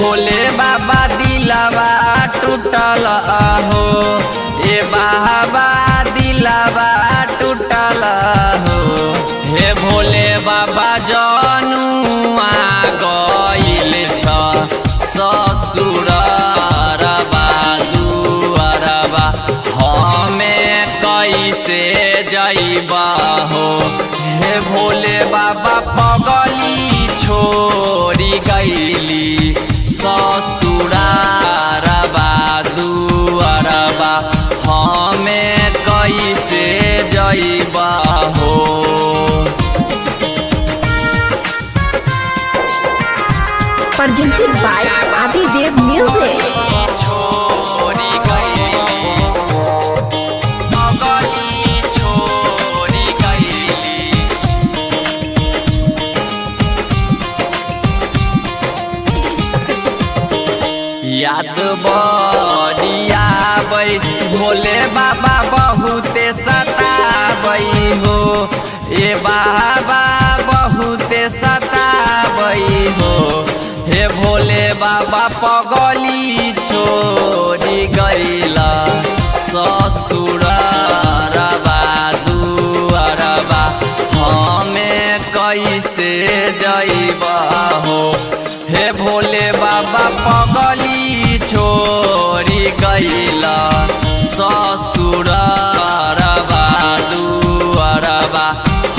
भोले बाबा दिलवा टूटल हो, ए बाबा दिलवा टूटल हो। हे भोले बाबा जनुआ गइल छ ससुररबा दुअरबा, हमें कैसे जइबा हो। हे भोले बाबा पगली छोड़ी गइली ससुररबा दुअरबा, हमें कैसे जइबा हो। Presented by Adidev Music. याद बड़ियाबै भोले बाबा बहुते सताबै हो, ए बाबा बहुते सताबै हो। हे भोले बाबा पगली छोड़ी गइला ससुररबा दुअरबा, हमें कैसे जइबा हो। हे भोले बाबा पगली छोड़ी गइला ससुररबा दुअरबा,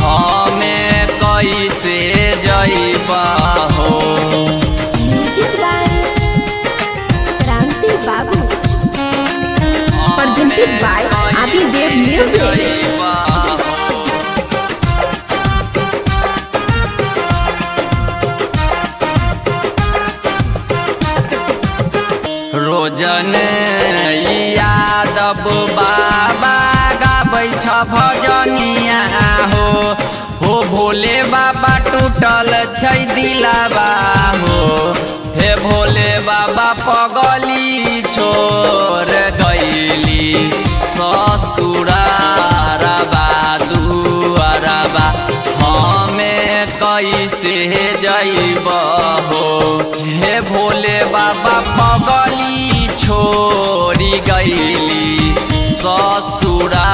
हमें कैसे जइबा हो। Music by Kranti Babu. Presented by Adidev Music. रोजन यादव बाबा गाबै छ भजनिया हो, हो भोले बाबा टूटल छै दिलवा हो। हे भोले बाबा पगली छोड़ गइली ससुररबा दुअरबा, हमें कैसे जइबा हो। हे भोले बाबा पगली छोड़ी गइली ससुरा